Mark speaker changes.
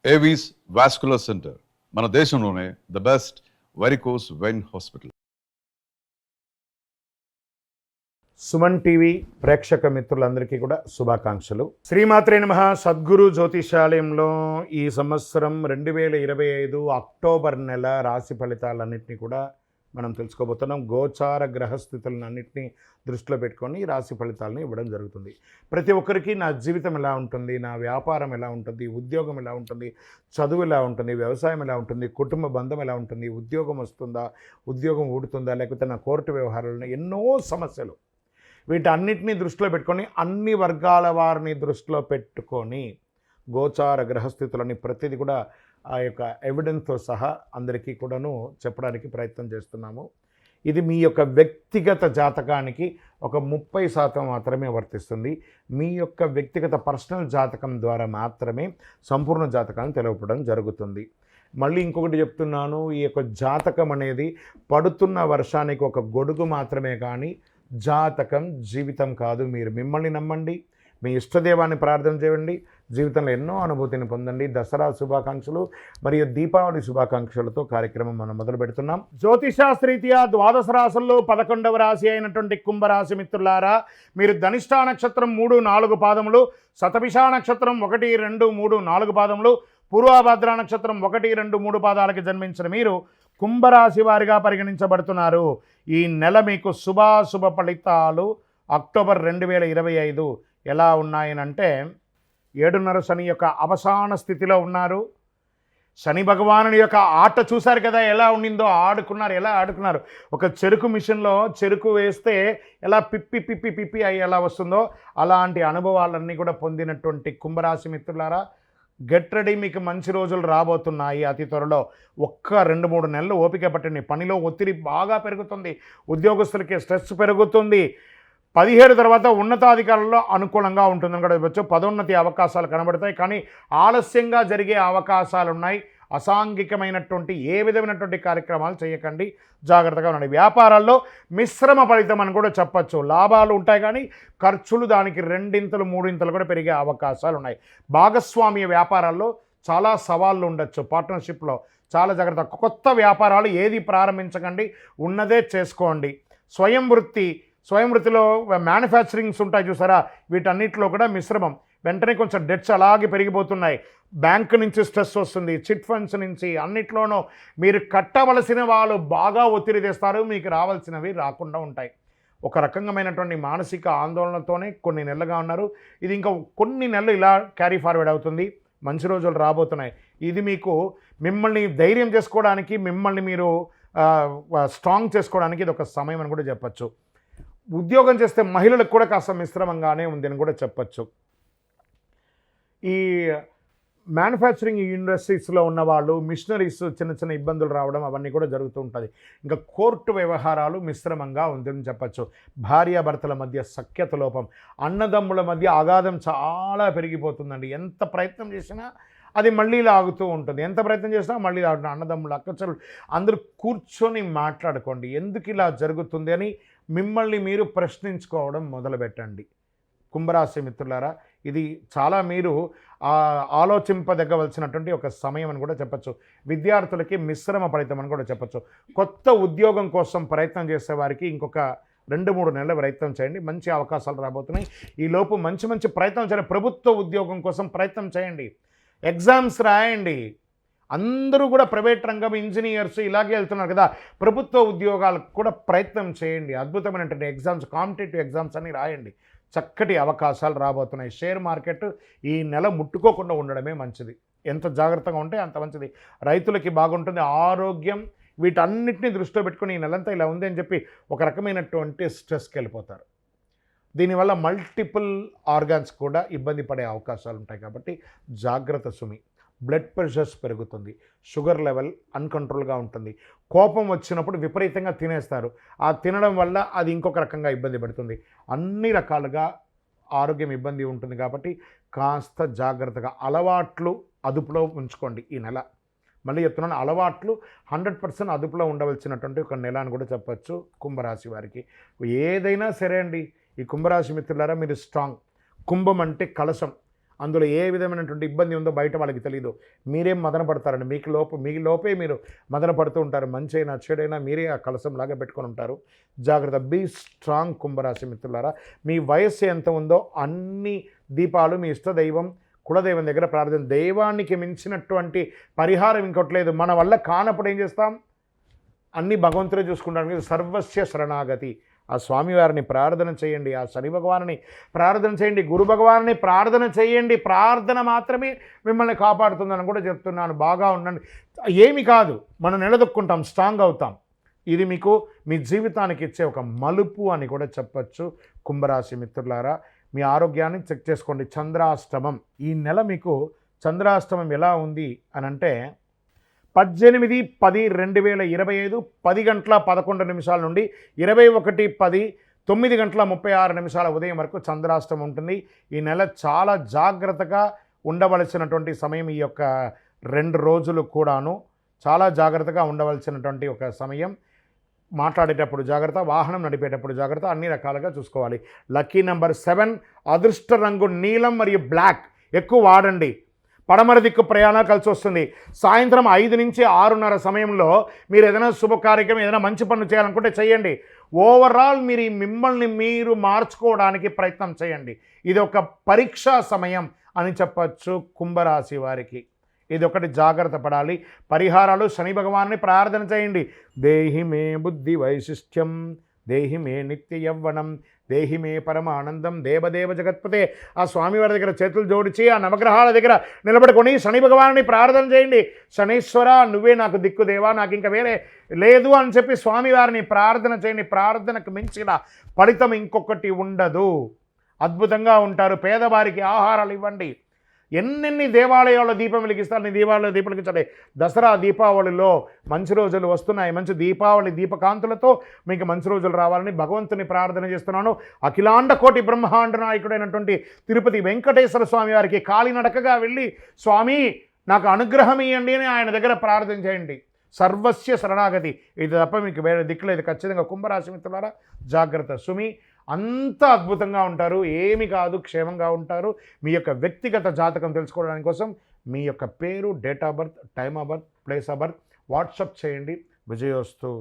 Speaker 1: Avis vascular centre మన దేశంలోనే the best varicose vein hospital.
Speaker 2: Suman TV ప్రేక్షక మిత్రులందరికీ కూడా శుభాకాంక్షలు. శ్రీమాత్రే నమః. సద్గురు జ్యోతిషాలయంలో ఈ సంవత్సరం 2025 అక్టోబర్ నెల రాశి ఫలితాలన్నింటినీ కూడా మనం తెలుసుకోబోతున్నాం. గోచార గ్రహస్థితులను అన్నింటినీ దృష్టిలో పెట్టుకొని రాశి ఫలితాలను ఇవ్వడం జరుగుతుంది. ప్రతి ఒక్కరికి నా జీవితం ఎలా ఉంటుంది, నా వ్యాపారం ఎలా ఉంటుంది, ఉద్యోగం ఎలా ఉంటుంది, చదువు ఎలా ఉంటుంది, వ్యవసాయం ఎలా ఉంటుంది, కుటుంబ బంధం ఎలా ఉంటుంది, ఉద్యోగం వస్తుందా, ఉద్యోగం ఊడుతుందా, లేకపోతే నా కోర్టు వ్యవహారాలను ఎన్నో సమస్యలు, వీటన్నిటిని దృష్టిలో పెట్టుకొని అన్ని వర్గాల వారిని దృష్టిలో పెట్టుకొని గోచార గ్రహస్థితులని ప్రతిదీ కూడా ఆ యొక్క ఎవిడెన్స్తో సహా అందరికీ కూడాను చెప్పడానికి ప్రయత్నం చేస్తున్నాము. ఇది మీ యొక్క వ్యక్తిగత జాతకానికి ఒక 30% మాత్రమే వర్తిస్తుంది. మీ యొక్క వ్యక్తిగత పర్సనల్ జాతకం ద్వారా మాత్రమే సంపూర్ణ జాతకాన్ని తెలపడం జరుగుతుంది. మళ్ళీ ఇంకొకటి చెప్తున్నాను, ఈ యొక్క జాతకం అనేది పడుతున్న వర్షానికి ఒక గొడుగు మాత్రమే కానీ జాతకం జీవితం కాదు. మీరు మిమ్మల్ని నమ్మండి, మీ ఇష్టదేవాన్ని ప్రార్థన చేయండి, జీవితంలో ఎన్నో అనుభూతిని పొందండి. దసరా శుభాకాంక్షలు మరియు దీపావళి శుభాకాంక్షలతో కార్యక్రమం మనం మొదలు పెడుతున్నాం. జ్యోతిషాస్త్రీత్యా ద్వాదశ రాశుల్లో 11వ రాశి అయినటువంటి కుంభరాశి మిత్రులారా, మీరు ధనిష్ఠా నక్షత్రం 3, 4 పాదములు, శతభిషా నక్షత్రం 1, 2, 3, 4 పాదములు, పూర్వభద్ర నక్షత్రం 1, 2, 3 పాదాలకి జన్మించిన మీరు కుంభరాశి వారిగా పరిగణించబడుతున్నారు. ఈ నెల మీకు శుభాశుభ ఫలితాలు అక్టోబర్ 2025 ఎలా ఉన్నాయనంటే, 7.5 శని యొక్క అవసాన స్థితిలో ఉన్నారు. శని భగవానుని యొక్క ఆట చూశారు కదా, ఎలా ఉండిందో, ఎలా ఆడుకున్నారు. ఒక చెరుకు మిషన్లో చెరుకు వేస్తే ఎలా పిప్పి పిప్పి పిప్పి అయ్యి ఎలా వస్తుందో అలాంటి అనుభవాలన్నీ కూడా పొందినటువంటి కుంభరాశి మిత్రులారా, గెట్ రెడీ. మీకు మంచి రోజులు రాబోతున్నాయి అతి త్వరలో. 1-2-3 నెలలు ఓపిక పట్టండి. పనిలో ఒత్తిడి బాగా పెరుగుతుంది, ఉద్యోగస్తులకి స్ట్రెస్ పెరుగుతుంది. 17 తర్వాత ఉన్నతాధికారుల్లో అనుకూలంగా ఉంటుందని కూడా చెప్పచ్చు. పదోన్నతి అవకాశాలు కనబడతాయి, కానీ ఆలస్యంగా జరిగే అవకాశాలు ఉన్నాయి. అసాంఘికమైనటువంటి ఏ విధమైనటువంటి కార్యక్రమాలు చేయకండి, జాగ్రత్తగా ఉండండి. వ్యాపారాల్లో మిశ్రమ ఫలితం అని కూడా చెప్పచ్చు. లాభాలు ఉంటాయి కానీ ఖర్చులు దానికి 2 3 కూడా పెరిగే అవకాశాలు ఉన్నాయి. భాగస్వామ్య వ్యాపారాల్లో చాలా సవాళ్ళు ఉండొచ్చు. పార్ట్నర్షిప్లో చాలా జాగ్రత్త. కొత్త వ్యాపారాలు ఏది ప్రారంభించకండి, ఉన్నదే చేసుకోండి. స్వయం వృత్తిలో మ్యానుఫ్యాక్చరింగ్స్ ఉంటాయి చూసారా, వీటన్నిటిలో కూడా మిశ్రమం. వెంటనే కొంచెం డెట్స్ అలాగే పెరిగిపోతున్నాయి. బ్యాంకు నుంచి స్ట్రెస్ వస్తుంది, చిట్ ఫండ్స్ నుంచి, అన్నిట్లోనూ మీరు కట్టవలసిన వాళ్ళు బాగా ఒత్తిడి తెస్తారు, మీకు రావాల్సినవి రాకుండా ఉంటాయి. ఒక రకమైనటువంటి మానసిక ఆందోళనతోనే కొన్ని నెలలుగా ఉన్నారు. ఇది ఇంకా కొన్ని నెలలు ఇలా క్యారీ ఫార్వర్డ్ అవుతుంది. మంచి రోజులు రాబోతున్నాయి. ఇది మీకు మిమ్మల్ని ధైర్యం చేసుకోవడానికి, మిమ్మల్ని మీరు స్ట్రాంగ్ చేసుకోవడానికి ఇది ఒక సమయం అని కూడా చెప్పచ్చు. ఉద్యోగం చేస్తే మహిళలకు కూడా కాస్త మిశ్రమంగానే ఉంది అని కూడా చెప్పచ్చు. ఈ మ్యానుఫ్యాక్చరింగ్ ఇండస్ట్రీస్లో ఉన్నవాళ్ళు, మిషనరీస్ చిన్న ఇబ్బందులు రావడం అవన్నీ కూడా జరుగుతూ ఉంటుంది. ఇంకా కోర్టు వ్యవహారాలు మిశ్రమంగా ఉందని చెప్పచ్చు. భార్యాభర్తల మధ్య సఖ్యత లోపం, అన్నదమ్ముల మధ్య అగాధం చాలా పెరిగిపోతుందండి. ఎంత ప్రయత్నం చేసినా అది మళ్ళీ లాగుతూ ఉంటుంది. ఎంత ప్రయత్నం చేసినా మళ్ళీ లాగుతుంది. అన్నదమ్ములు, అక్కచెల్లెలు అందరూ కూర్చొని మాట్లాడుకోండి, ఎందుకు ఇలా జరుగుతుంది అని మిమ్మల్ని మీరు ప్రశ్నించుకోవడం మొదలుపెట్టండి. కుంభరాశి మిత్రులారా, ఇది చాలా మీరు ఆలోచింపదగ్గవలసినటువంటి ఒక సమయం అని కూడా చెప్పచ్చు. విద్యార్థులకి మిశ్రమ ఫలితం అని కూడా చెప్పచ్చు. కొత్త ఉద్యోగం కోసం ప్రయత్నం చేసేవారికి ఇంకొక 2-3 నెలల ప్రయత్నం చేయండి, మంచి అవకాశాలు రాబోతున్నాయి. ఈలోపు మంచి ప్రయత్నం చేయండి. ప్రభుత్వ ఉద్యోగం కోసం ప్రయత్నం చేయండి, ఎగ్జామ్స్ రాయండి. అందరూ కూడా ప్రైవేట్ రంగం, ఇంజనీర్స్ ఇలాగే వెళ్తున్నారు కదా, ప్రభుత్వ ఉద్యోగాలకు కూడా ప్రయత్నం చేయండి. అద్భుతమైనటువంటి ఎగ్జామ్స్, కాంపిటేటివ్ ఎగ్జామ్స్ అని రాయండి. చక్కటి అవకాశాలు రాబోతున్నాయి. షేర్ మార్కెట్ ఈ నెల ముట్టుకోకుండా ఉండడమే మంచిది. ఎంత జాగ్రత్తగా ఉంటే అంత మంచిది. రైతులకి బాగుంటుంది. ఆరోగ్యం, వీటన్నిటిని దృష్టిలో పెట్టుకుని ఈ నెలంతా ఇలా ఉంది అని చెప్పి ఒక రకమైనటువంటి స్ట్రెస్కి వెళ్ళిపోతారు. దీనివల్ల మల్టిపుల్ ఆర్గాన్స్ కూడా ఇబ్బంది పడే అవకాశాలు ఉంటాయి. కాబట్టి జాగ్రత్త సుమి. బ్లడ్ ప్రెషర్స్ పెరుగుతుంది, షుగర్ లెవెల్ అన్కంట్రోల్గా ఉంటుంది. కోపం వచ్చినప్పుడు విపరీతంగా తినేస్తారు. ఆ తినడం వల్ల అది ఇంకొక రకంగా ఇబ్బంది పడుతుంది. అన్ని రకాలుగా ఆరోగ్యం ఇబ్బంది ఉంటుంది. కాబట్టి కాస్త జాగ్రత్తగా అలవాట్లు అదుపులో ఉంచుకోండి ఈ నెల. మళ్ళీ చెప్తున్నాను, అలవాట్లు 100% అదుపులో ఉండవలసినటువంటి ఒక నెల అని కూడా చెప్పచ్చు కుంభరాశి వారికి. ఏదైనా సరే అండి, ఈ కుంభరాశి మిత్రులారా, మీరు స్ట్రాంగ్. కుంభం అంటే కలశం, అందులో ఏ విధమైనటువంటి ఇబ్బంది ఉందో బయట వాళ్ళకి తెలియదు. మీరేం మదన పడతారండి, మీ లోపే మీరు మదన పడుతూ ఉంటారు. మంచి అయినా చెడైనా మీరే ఆ కలసంలాగా పెట్టుకొని ఉంటారు. జాగ్రత్త, బీ స్ట్రాంగ్ కుంభరాశి మిత్రులారా. మీ వయస్సు ఎంత ఉందో అన్ని దీపాలు మీ ఇష్టదైవం కులదైవం దగ్గర ప్రార్థన. దైవానికి మించినటువంటి పరిహారం ఇంకోటి లేదు. మన వల్ల కానప్పుడు ఏం చేస్తాం, అన్ని భగవంతుడే చూసుకుంటానికి సర్వస్య శరణాగతి. ఆ స్వామివారిని ప్రార్థన చేయండి, ఆ శని భగవాన్ని ప్రార్థన చేయండి, గురు భగవాన్ని ప్రార్థన చేయండి. ప్రార్థన మాత్రమే మిమ్మల్ని కాపాడుతుందని కూడా చెప్తున్నాను. బాగా ఉండండి, ఏమి కాదు, మనం నిలదొక్కుంటాం, స్ట్రాంగ్ అవుతాం. ఇది మీకు మీ జీవితానికి ఇచ్చే ఒక మలుపు అని కూడా చెప్పచ్చు. కుంభరాశి మిత్రులారా, మీ ఆరోగ్యాన్ని చెక్ చేసుకోండి. చంద్రాష్టమం, ఈ నెల మీకు చంద్రాష్టమం ఎలా ఉంది అని అంటే 18/10/2025 10:11 నుండి 21/10 9:36 ఉదయం వరకు చంద్రాష్టమం ఉంటుంది. ఈ నెల చాలా జాగ్రత్తగా ఉండవలసినటువంటి సమయం. ఈ యొక్క 2 రోజులు కూడాను చాలా జాగ్రత్తగా ఉండవలసినటువంటి ఒక సమయం. మాట్లాడేటప్పుడు జాగ్రత్త, వాహనం నడిపేటప్పుడు జాగ్రత్త, అన్ని రకాలుగా చూసుకోవాలి. లక్కీ నెంబర్ 7, అదృష్ట రంగు నీలం మరియు బ్లాక్ ఎక్కువ వాడండి. పడమర దిక్కు ప్రయాణం కలిసి వస్తుంది. సాయంత్రం 5 నుంచి 6:30 సమయంలో మీరు ఏదైనా శుభ కార్యక్రమం, ఏదైనా మంచి పనులు చేయాలనుకుంటే చేయండి. ఓవరాల్ మీరు మిమ్మల్ని మీరు మార్చుకోవడానికి ప్రయత్నం చేయండి. ఇది ఒక పరీక్షా సమయం అని చెప్పచ్చు కుంభరాశి వారికి. ఇది ఒకటి జాగ్రత్త పడాలి. పరిహారాలు, శని భగవాన్ని ప్రార్థన చేయండి. దేహి మే బుద్ధి వైశిష్ట్యం, దేహి మే నిత్య యవ్వనం, దేహి మే పరమానందం, దేవదేవ జగత్పతే. ఆ స్వామివారి దగ్గర చేతులు జోడించి ఆ నవగ్రహాల దగ్గర నిలబడుకొని శని భగవాన్ని ప్రార్థన చేయండి. శనీశ్వర, నువ్వే నాకు దిక్కుదేవా, నాకు ఇంకా వేరే లేదు అని చెప్పి స్వామివారిని ప్రార్థన చేయండి. ప్రార్థనకు మించిన ఫలితం ఇంకొకటి ఉండదు. అద్భుతంగా ఉంటారు. పేదవారికి ఆహారాలు ఇవ్వండి. ఎన్నెన్ని దేవాలయాల్లో దీపం వెలిగిస్తారు, అన్ని దేవాలయాల్లో దీపం వెలిగించండి. దసరా, దీపావళిలో మంచి రోజులు వస్తున్నాయి. మంచి దీపావళి దీపకాంతులతో మీకు మంచి రోజులు రావాలని భగవంతుని ప్రార్థన చేస్తున్నాను. అఖిలాండ కోటి బ్రహ్మాండ నాయకుడైనటువంటి తిరుపతి వెంకటేశ్వర స్వామి వారికి కాలినడకగా వెళ్ళి, స్వామి నాకు అనుగ్రహం ఇవ్వండి అని ఆయన దగ్గర ప్రార్థన చేయండి. సర్వస్య శరణాగతి. ఇది తప్ప మీకు వేరే దిక్కులేదు. ఖచ్చితంగా కుంభరాశి మిత్రులారా జాగ్రత్త. సుమి అంత అద్భుతంగా ఉంటారు, ఏమి కాదు, క్షేమంగా ఉంటారు. మీ యొక్క వ్యక్తిగత జాతకం తెలుసుకోవడానికి కోసం మీ యొక్క పేరు, date of birth, time of birth, place of birth WhatsApp చేయండి. విజయోస్తు.